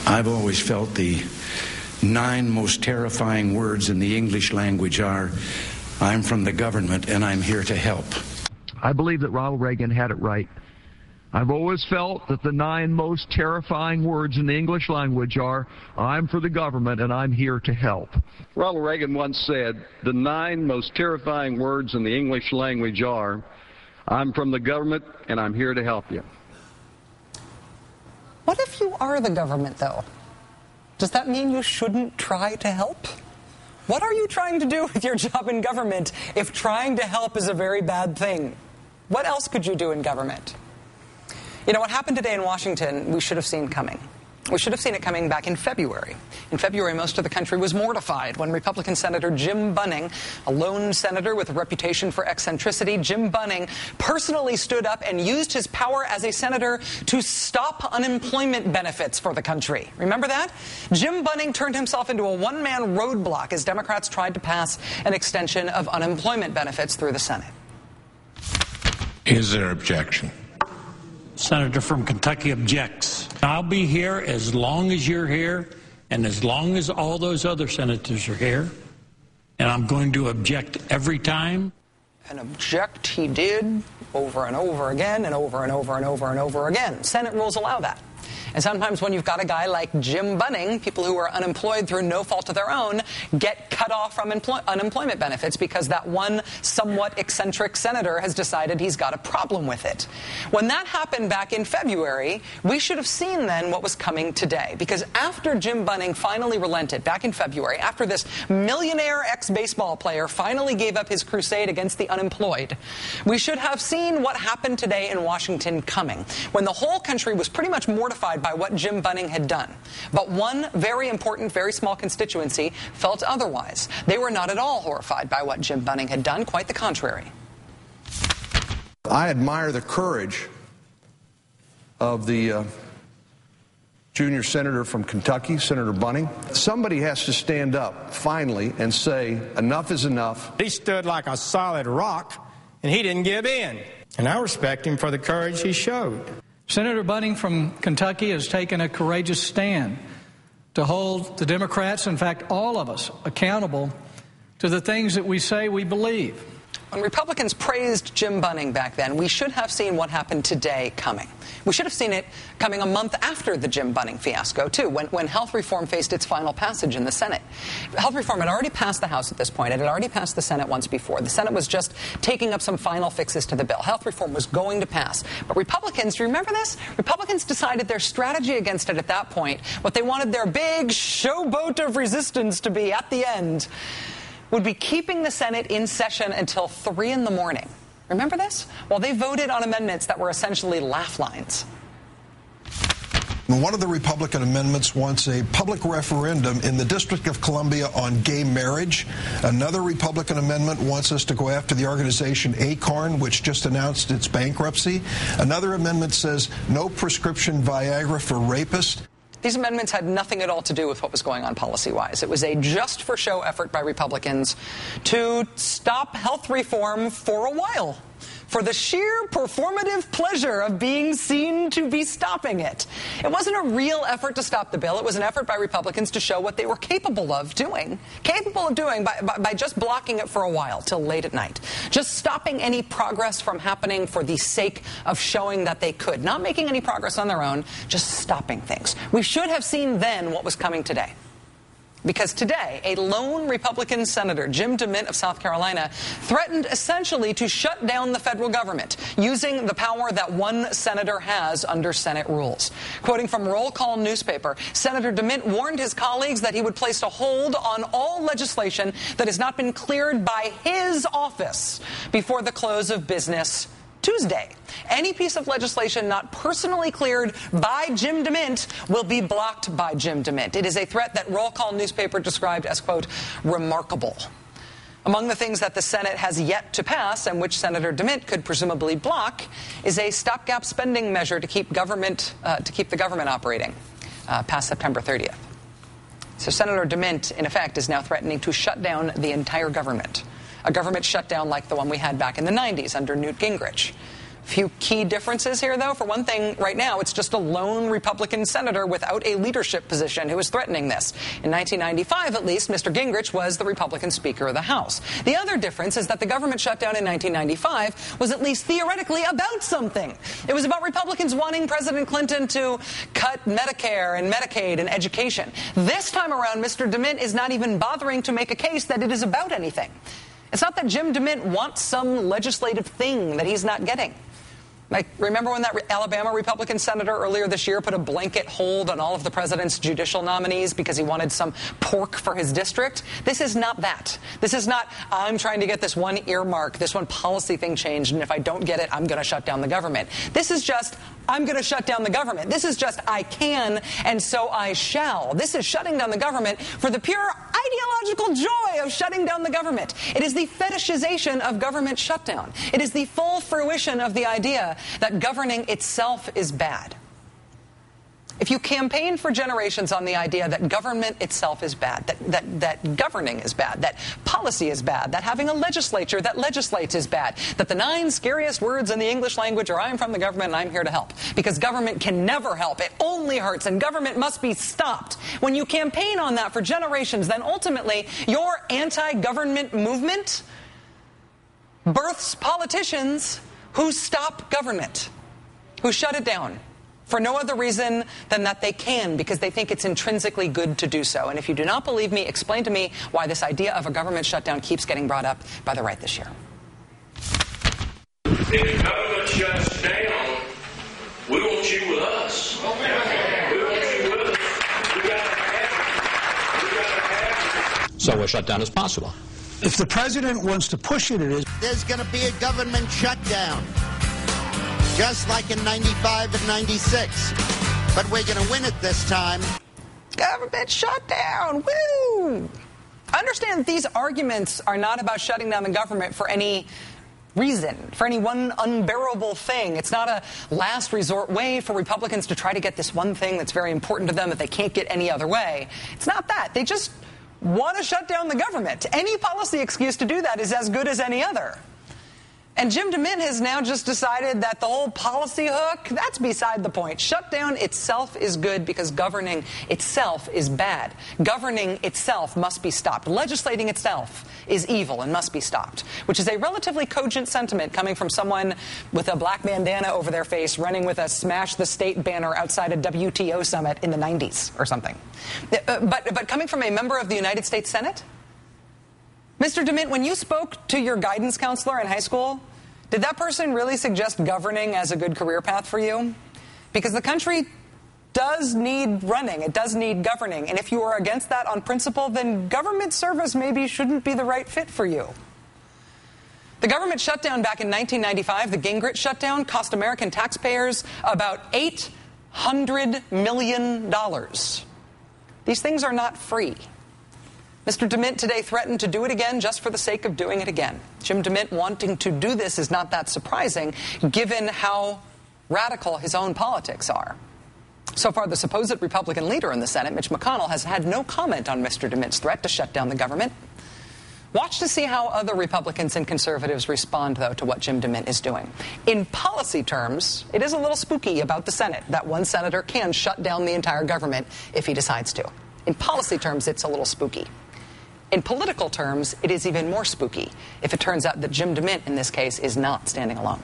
I've always felt the 9 most terrifying words in the English language are, I'm from the government and I'm here to help. I believe that Ronald Reagan had it right. I've always felt that the 9 most terrifying words in the English language are, I'm for the government and I'm here to help. Ronald Reagan once said, the 9 most terrifying words in the English language are, I'm from the government and I'm here to help you. What if you are the government, though? Does that mean you shouldn't try to help? What are you trying to do with your job in government if trying to help is a very bad thing? What else could you do in government? You know, what happened today in Washington, we should have seen coming. We should have seen it coming back in February. In February, most of the country was mortified when Republican Senator Jim Bunning, a lone senator with a reputation for eccentricity, Jim Bunning personally stood up and used his power as a senator to stop unemployment benefits for the country. Remember that? Jim Bunning turned himself into a one-man roadblock as Democrats tried to pass an extension of unemployment benefits through the Senate. Is there objection? Senator from Kentucky objects. I'll be here as long as you're here and as long as all those other senators are here. And I'm going to object every time. And object he did over and over again and over and over and over and over again. Senate rules allow that. And sometimes when you've got a guy like Jim Bunning, people who are unemployed through no fault of their own get cut off from unemployment benefits because that one somewhat eccentric senator has decided he's got a problem with it. When that happened back in February, we should have seen then what was coming today. Because after Jim Bunning finally relented back in February, after this millionaire ex-baseball player finally gave up his crusade against the unemployed, we should have seen what happened today in Washington coming, when the whole country was pretty much mortified by what Jim Bunning had done. But one very important, very small constituency felt otherwise. They were not at all horrified by what Jim Bunning had done, quite the contrary. I admire the courage of the junior senator from Kentucky, Senator Bunning. Somebody has to stand up, finally, and say, enough is enough. He stood like a solid rock, and he didn't give in. And I respect him for the courage he showed. Senator Bunning from Kentucky has taken a courageous stand to hold the Democrats, in fact all of us, accountable to the things that we say we believe. When Republicans praised Jim Bunning back then, we should have seen what happened today coming. We should have seen it coming a month after the Jim Bunning fiasco, too, when health reform faced its final passage in the Senate. Health reform had already passed the House at this point. It had already passed the Senate once before. The Senate was just taking up some final fixes to the bill. Health reform was going to pass. But Republicans, do you remember this? Republicans decided their strategy against it at that point, what they wanted their big showboat of resistance to be at the end, would be keeping the Senate in session until 3 in the morning. Remember this? Well, they voted on amendments that were essentially laugh lines. One of the Republican amendments wants a public referendum in the District of Columbia on gay marriage. Another Republican amendment wants us to go after the organization ACORN, which just announced its bankruptcy. Another amendment says no prescription Viagra for rapists. These amendments had nothing at all to do with what was going on policy-wise. It was a just-for-show effort by Republicans to stop health reform for a while, for the sheer performative pleasure of being seen to be stopping it. It wasn't a real effort to stop the bill. It was an effort by Republicans to show what they were capable of doing by just blocking it for a while, till late at night. Just stopping any progress from happening for the sake of showing that they could. Not making any progress on their own, just stopping things. We should have seen then what was coming today. Because today, a lone Republican senator, Jim DeMint of South Carolina, threatened essentially to shut down the federal government using the power that one senator has under Senate rules. Quoting from Roll Call newspaper, Senator DeMint warned his colleagues that he would place a hold on all legislation that has not been cleared by his office before the close of business Tuesday. Any piece of legislation not personally cleared by Jim DeMint will be blocked by Jim DeMint. It is a threat that Roll Call newspaper described as, quote, remarkable. Among the things that the Senate has yet to pass, and which Senator DeMint could presumably block, is a stopgap spending measure to keep the government operating past September 30th. So Senator DeMint, in effect, is now threatening to shut down the entire government. A government shutdown like the one we had back in the 90s under Newt Gingrich. Few key differences here, though. For one thing, right now, it's just a lone Republican senator without a leadership position who is threatening this. In 1995, at least, Mr. Gingrich was the Republican Speaker of the House. The other difference is that the government shutdown in 1995 was at least theoretically about something. It was about Republicans wanting President Clinton to cut Medicare and Medicaid and education. This time around, Mr. DeMint is not even bothering to make a case that it is about anything. It's not that Jim DeMint wants some legislative thing that he's not getting. Like, remember when that Alabama Republican senator earlier this year put a blanket hold on all of the president's judicial nominees because he wanted some pork for his district? This is not that. This is not, I'm trying to get this one earmark, this one policy thing changed, and if I don't get it, I'm going to shut down the government. This is just, I'm going to shut down the government. This is just, I can, and so I shall. This is shutting down the government for the pure ideological joy of shutting down the government. It is the fetishization of government shutdown. It is the full fruition of the idea that governing itself is bad. If you campaign for generations on the idea that government itself is bad, that governing is bad, that policy is bad, that having a legislature that legislates is bad, that the 9 scariest words in the English language are I'm from the government and I'm here to help, because government can never help, it only hurts, and government must be stopped. When you campaign on that for generations, then ultimately your anti-government movement births politicians who stop government, who shut it down, for no other reason than that they can, because they think it's intrinsically good to do so. And if you do not believe me, explain to me why this idea of a government shutdown keeps getting brought up by the right this year. If the government shuts down, we want you with us. We want you with us. We got to have it. So a shutdown is possible. If the president wants to push it, it is. There's going to be a government shutdown, just like in 95 and 96. But we're going to win it this time. Government shutdown, woo! Understand that these arguments are not about shutting down the government for any reason, for any one unbearable thing. It's not a last resort way for Republicans to try to get this one thing that's very important to them that they can't get any other way. It's not that. They just want to shut down the government. Any policy excuse to do that is as good as any other. And Jim DeMint has now just decided that the whole policy hook, that's beside the point. Shutdown itself is good because governing itself is bad. Governing itself must be stopped. Legislating itself is evil and must be stopped, which is a relatively cogent sentiment coming from someone with a black bandana over their face running with a smash the state banner outside a WTO summit in the 90s or something. But coming from a member of the United States Senate? Mr. DeMint, when you spoke to your guidance counselor in high school, did that person really suggest governing as a good career path for you? Because the country does need running. It does need governing. And if you are against that on principle, then government service maybe shouldn't be the right fit for you. The government shutdown back in 1995, the Gingrich shutdown, cost American taxpayers about $800 million. These things are not free. Mr. DeMint today threatened to do it again just for the sake of doing it again. Jim DeMint wanting to do this is not that surprising, given how radical his own politics are. So far, the supposed Republican leader in the Senate, Mitch McConnell, has had no comment on Mr. DeMint's threat to shut down the government. Watch to see how other Republicans and conservatives respond, though, to what Jim DeMint is doing. In policy terms, it is a little spooky about the Senate that one senator can shut down the entire government if he decides to. In policy terms, it's a little spooky. In political terms, it is even more spooky if it turns out that Jim DeMint, in this case, is not standing alone.